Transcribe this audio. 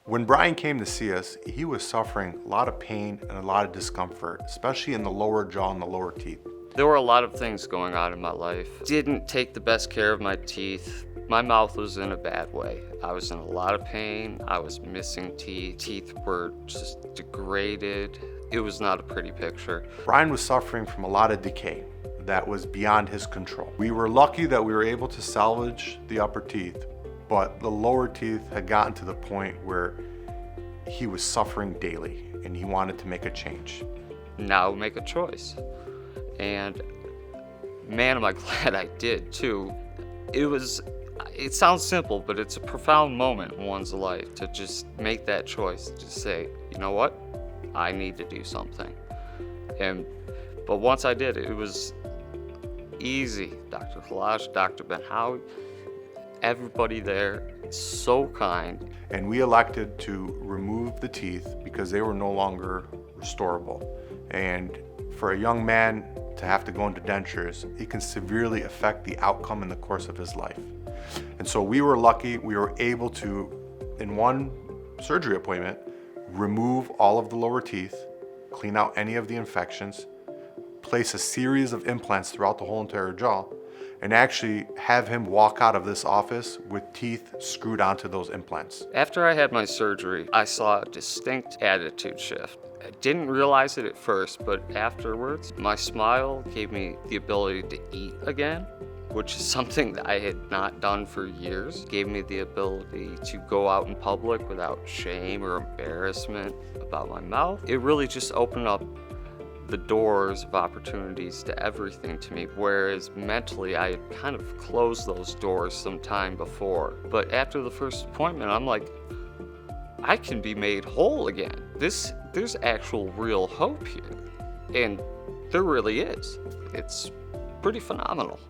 When Brian came to see us, he was suffering a lot of pain and a lot of discomfort, especially in the lower jaw and the lower teeth. There were a lot of things going on in my life. Didn't take the best care of my teeth. My mouth was in a bad way. I was in a lot of pain. I was missing teeth. Teeth were just degraded. It was not a pretty picture. Brian was suffering from a lot of decay that was beyond his control. We were lucky that we were able to salvage the upper teeth, but the lower teeth had gotten to the point where he was suffering daily and he wanted to make a change. Now make a choice. And man, am I glad I did too. It sounds simple, but it's a profound moment in one's life to just make that choice, to say, you know what, I need to do something. But once I did, it was easy. Dr. Collage, Dr. Ben Howie, everybody there, so kind. And we elected to remove the teeth because they were no longer restorable. And for a young man to have to go into dentures, it can severely affect the outcome in the course of his life. And so we were lucky, we were able to, in one surgery appointment, remove all of the lower teeth, clean out any of the infections, place a series of implants throughout the whole entire jaw, and actually have him walk out of this office with teeth screwed onto those implants. After I had my surgery, I saw a distinct attitude shift. I didn't realize it at first, but afterwards, my smile gave me the ability to eat again, which is something that I had not done for years. It gave me the ability to go out in public without shame or embarrassment about my mouth. It really just opened up the doors of opportunities to everything to me, whereas mentally I had kind of closed those doors some time before. But after the first appointment, I'm like, I can be made whole again. There's actual real hope here. And there really is. It's pretty phenomenal.